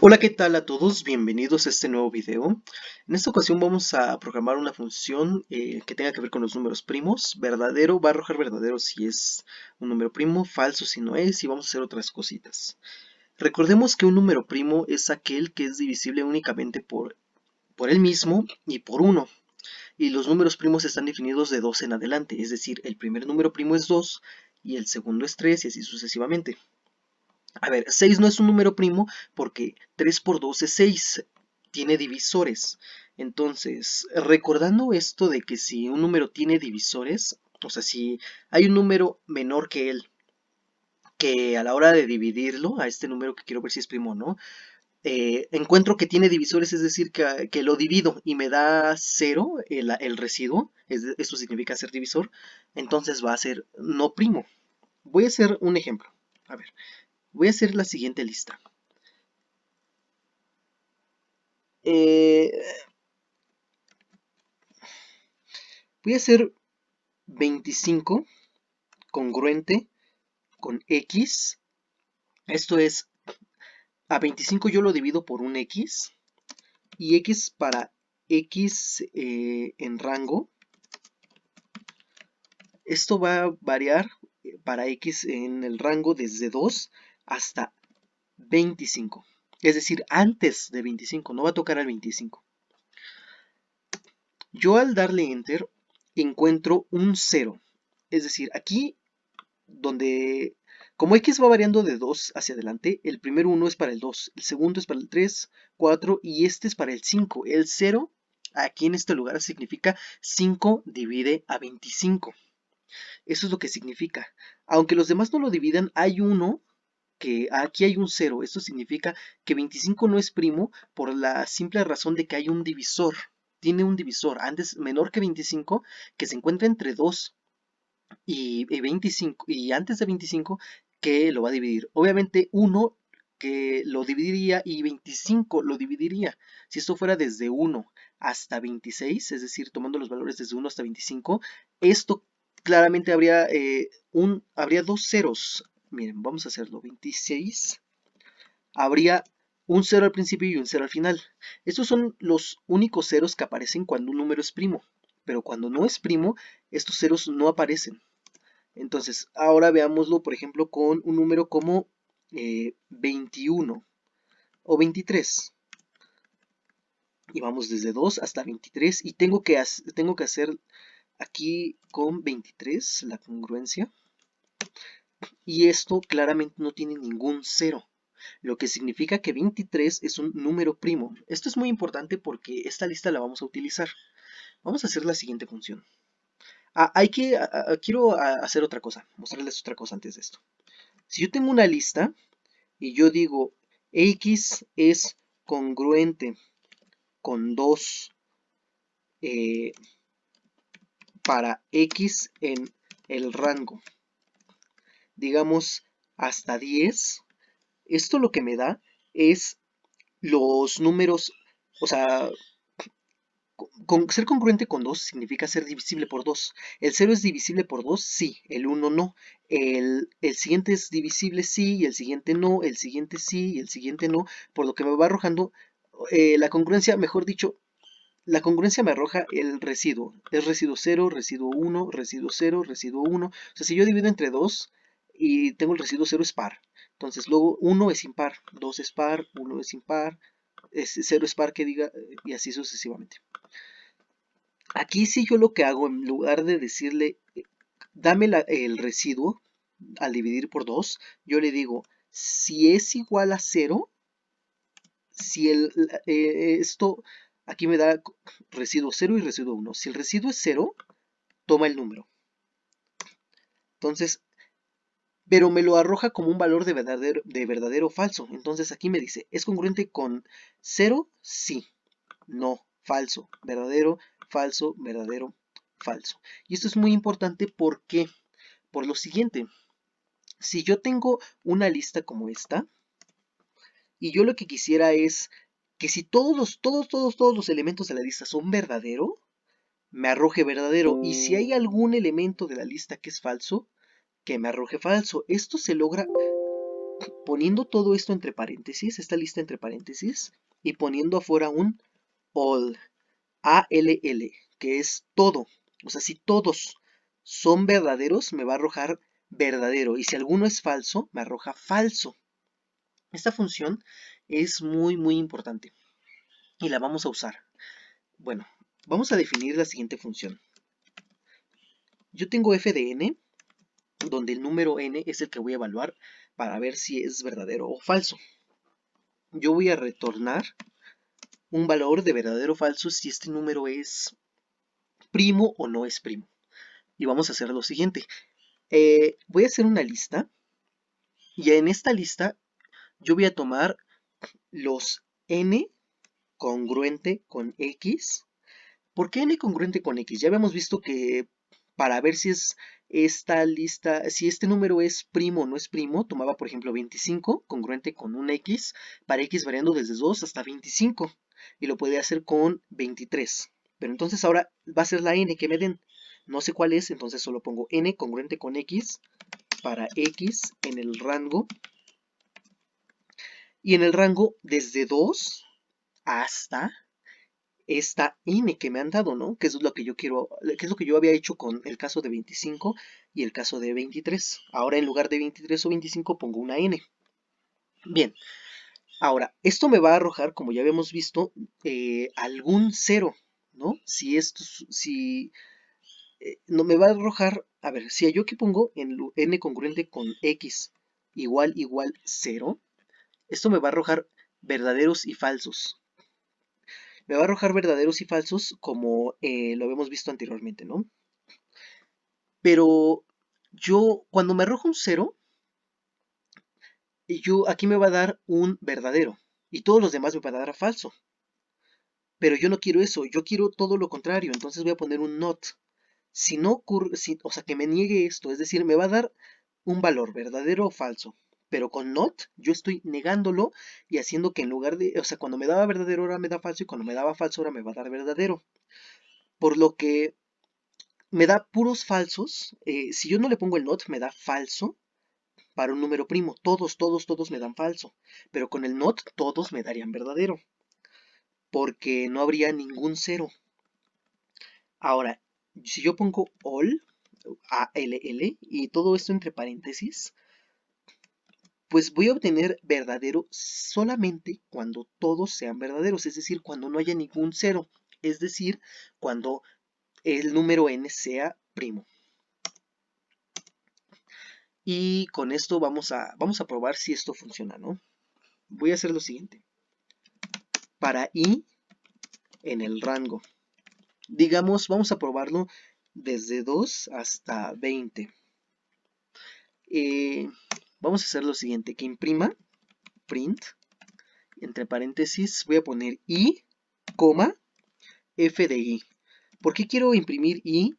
Hola, ¿qué tal a todos? Bienvenidos a este nuevo video. En esta ocasión vamos a programar una función que tenga que ver con los números primos. Verdadero va a arrojar verdadero si es un número primo, falso si no es, y vamos a hacer otras cositas. Recordemos que un número primo es aquel que es divisible únicamente por él mismo y por uno. Y los números primos están definidos de 2 en adelante, es decir, el primer número primo es 2 y el segundo es 3 y así sucesivamente. A ver, 6 no es un número primo porque 3 por 2 es 6, tiene divisores. Entonces, recordando esto de que si un número tiene divisores, o sea, si hay un número menor que él, que a la hora de dividirlo, a este número que quiero ver si es primo o no, encuentro que tiene divisores, es decir, que lo divido y me da 0 el residuo, eso significa ser divisor, entonces va a ser no primo. Voy a hacer un ejemplo. A ver, voy a hacer la siguiente lista. Eh, Voy a hacer 25 congruente con X. Esto es, a 25 yo lo divido por un X. Y X para X en rango. Esto va a variar para X en el rango desde 2 hasta 25. Es decir, antes de 25, no va a tocar al 25. Yo al darle Enter encuentro un 0. Es decir, aquí donde como X va variando de 2 hacia adelante, el primer 1 es para el 2, el segundo es para el 3, 4 y este es para el 5. El 0 aquí en este lugar significa 5 divide a 25. Eso es lo que significa. Aunque los demás no lo dividan, hay uno que aquí hay un 0. Esto significa que 25 no es primo por la simple razón de que hay un divisor. Tiene un divisor antes menor que 25 que se encuentra entre 2 y 25 y antes de 25 que lo va a dividir. Obviamente 1 que lo dividiría y 25 lo dividiría. Si esto fuera desde 1 hasta 26, es decir, tomando los valores desde 1 hasta 25, esto claramente habría dos ceros. Miren, vamos a hacerlo. 26 habría un 0 al principio y un 0 al final. Estos son los únicos ceros que aparecen cuando un número es primo. Pero cuando no es primo, estos ceros no aparecen. Entonces, ahora veámoslo, por ejemplo, con un número como 21 o 23. Y vamos desde 2 hasta 23. Y tengo que hacer aquí con 23 la congruencia. Y esto claramente no tiene ningún cero, lo que significa que 23 es un número primo. Esto es muy importante porque esta lista la vamos a utilizar. Vamos a hacer la siguiente función. Quiero hacer otra cosa, mostrarles otra cosa antes de esto. Si yo tengo una lista y yo digo X es congruente con 2 para X en el rango, digamos hasta 10, esto lo que me da es los números, o sea, ser congruente con 2 significa ser divisible por 2. ¿El 0 es divisible por 2? Sí, el 1 no. El siguiente es divisible, sí, y el siguiente no, el siguiente sí, y el siguiente no, por lo que me va arrojando la congruencia, mejor dicho, la congruencia me arroja el residuo. Es residuo 0, residuo 1, residuo 0, residuo 1. O sea, si yo divido entre 2 y tengo el residuo 0 es par. Entonces luego 1 es impar, 2 es par, 1 es impar, 0 es par que diga, y así sucesivamente. Aquí sí yo lo que hago, en lugar de decirle, dame el residuo al dividir por 2, yo le digo, si es igual a 0, si esto aquí me da residuo 0 y residuo 1. Si el residuo es 0, toma el número. Entonces, pero me lo arroja como un valor de verdadero o falso. Entonces aquí me dice, ¿es congruente con 0? Sí. No. Falso. Verdadero, falso, verdadero, falso. Y esto es muy importante porque, por lo siguiente, si yo tengo una lista como esta, y yo lo que quisiera es que si todos los elementos de la lista son verdadero, me arroje verdadero. Y si hay algún elemento de la lista que es falso, que me arroje falso. Esto se logra poniendo todo esto entre paréntesis, esta lista entre paréntesis, y poniendo afuera un all, A-L-L, que es todo. O sea, si todos son verdaderos, me va a arrojar verdadero. Y si alguno es falso, me arroja falso. Esta función es muy importante y la vamos a usar. Bueno, vamos a definir la siguiente función. Yo tengo f de n, donde el número n es el que voy a evaluar para ver si es verdadero o falso. Yo voy a retornar un valor de verdadero o falso si este número es primo o no es primo. Y vamos a hacer lo siguiente. Voy a hacer una lista y en esta lista yo voy a tomar los n congruente con x. ¿Por qué n congruente con x? Ya habíamos visto que para ver si es esta lista, si este número es primo o no es primo, tomaba por ejemplo 25 congruente con un x, para x variando desde 2 hasta 25, y lo podía hacer con 23. Pero entonces ahora va a ser la n que me den. No sé cuál es, entonces solo pongo n congruente con x para x en el rango. Y en el rango desde 2 hasta esta n que me han dado, ¿no? Que es lo que yo quiero, que es lo que yo había hecho con el caso de 25 y el caso de 23. Ahora en lugar de 23 o 25 pongo una n. Bien, ahora esto me va a arrojar, como ya habíamos visto, algún 0, ¿no? Si esto, si no me va a arrojar, a ver, si yo aquí pongo en n congruente con x igual 0, esto me va a arrojar verdaderos y falsos. Me va a arrojar verdaderos y falsos como lo habíamos visto anteriormente, ¿no? Pero yo, cuando me arroja un 0, yo aquí me va a dar un verdadero y todos los demás me van a dar falso. Pero yo no quiero eso, yo quiero todo lo contrario, entonces voy a poner un not. Si no ocurre, o sea, que me niegue esto, es decir, me va a dar un valor verdadero o falso. Pero con not yo estoy negándolo y haciendo que en lugar de, o sea, cuando me daba verdadero ahora me da falso y cuando me daba falso ahora me va a dar verdadero. Por lo que me da puros falsos. Si yo no le pongo el not, me da falso para un número primo. Todos me dan falso. Pero con el not, todos me darían verdadero. Porque no habría ningún cero. Ahora, si yo pongo all, A-L-L, y todo esto entre paréntesis, pues voy a obtener verdadero solamente cuando todos sean verdaderos. Es decir, cuando no haya ningún cero. Es decir, cuando el número n sea primo. Y con esto vamos a probar si esto funciona, ¿no? Voy a hacer lo siguiente. Para i en el rango, digamos, vamos a probarlo desde 2 hasta 20. Vamos a hacer lo siguiente, que imprima, print, entre paréntesis, voy a poner i, coma, f de i. ¿Por qué quiero imprimir i?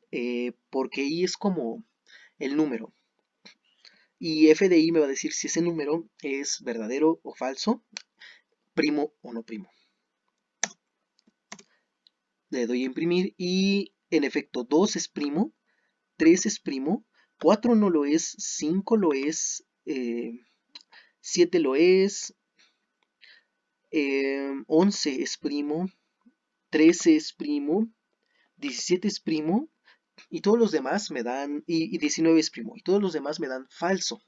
Porque i es como el número. Y f de i me va a decir si ese número es verdadero o falso, primo o no primo. Le doy a imprimir y en efecto 2 es primo, 3 es primo, 4 no lo es, 5 lo es, 7 lo es, 11 es primo, 13 es primo, 17 es primo y todos los demás me dan, y 19 es primo, y todos los demás me dan falso,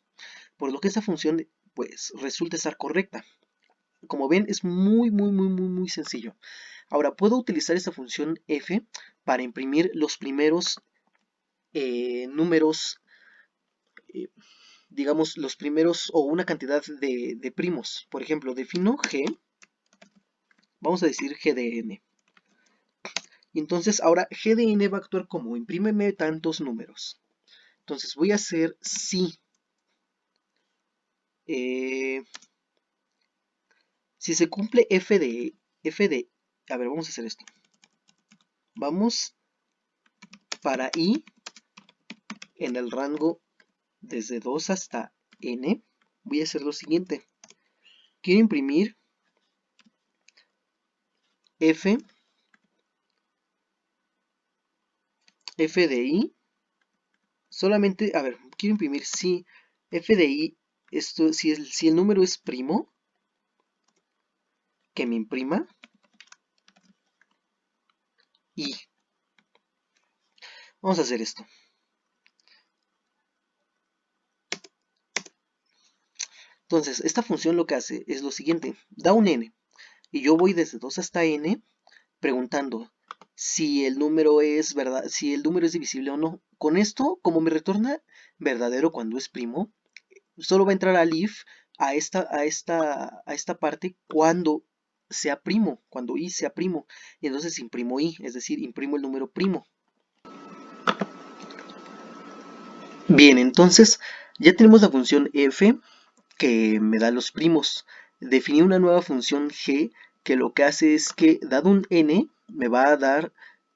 por lo que esta función pues resulta estar correcta. Como ven es muy sencillo. Ahora puedo utilizar esta función f para imprimir los primeros números, eh, digamos, los primeros o una cantidad de primos. Por ejemplo, defino g, vamos a decir g de n. Y entonces ahora g de n va a actuar como imprímeme tantos números. Entonces voy a hacer si se cumple a ver, vamos a hacer esto. Vamos para i en el rango desde 2 hasta n. Voy a hacer lo siguiente. Quiero imprimir f de i. Solamente, a ver, quiero imprimir si f de i esto, si el número es primo, que me imprima y vamos a hacer esto. Entonces, esta función lo que hace es lo siguiente, da un n, y yo voy desde 2 hasta n preguntando si el número es verdad, si el número es divisible o no. Con esto, como me retorna verdadero cuando es primo, solo va a entrar al if a esta parte cuando sea primo, cuando i sea primo. Y entonces imprimo i, es decir, imprimo el número primo. Bien, entonces ya tenemos la función f que me da los primos. Definí una nueva función g que lo que hace es que, dado un n, me va a dar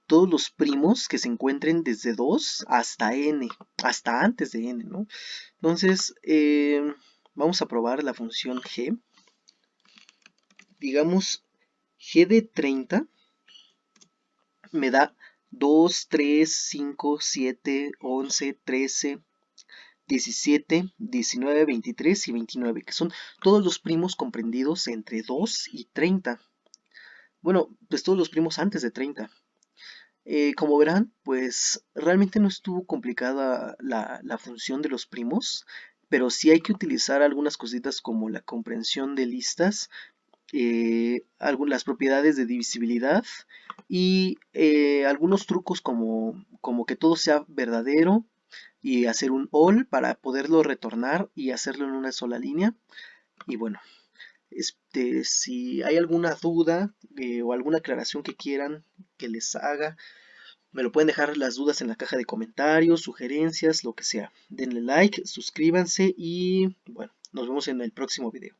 todos los primos que se encuentren desde 2 hasta n, hasta antes de n, ¿no? Entonces, vamos a probar la función g. Digamos, g de 30 me da 2, 3, 5, 7, 11, 13, 17, 19, 23 y 29, que son todos los primos comprendidos entre 2 y 30. Bueno, pues todos los primos antes de 30. Como verán, pues realmente no estuvo complicada la función de los primos, pero sí hay que utilizar algunas cositas como la comprensión de listas, las propiedades de divisibilidad y algunos trucos como que todo sea verdadero y hacer un all para poderlo retornar y hacerlo en una sola línea. Y bueno, si hay alguna duda o alguna aclaración que quieran que les haga, me lo pueden dejar las dudas en la caja de comentarios, sugerencias, lo que sea. Denle like, suscríbanse y bueno, nos vemos en el próximo video.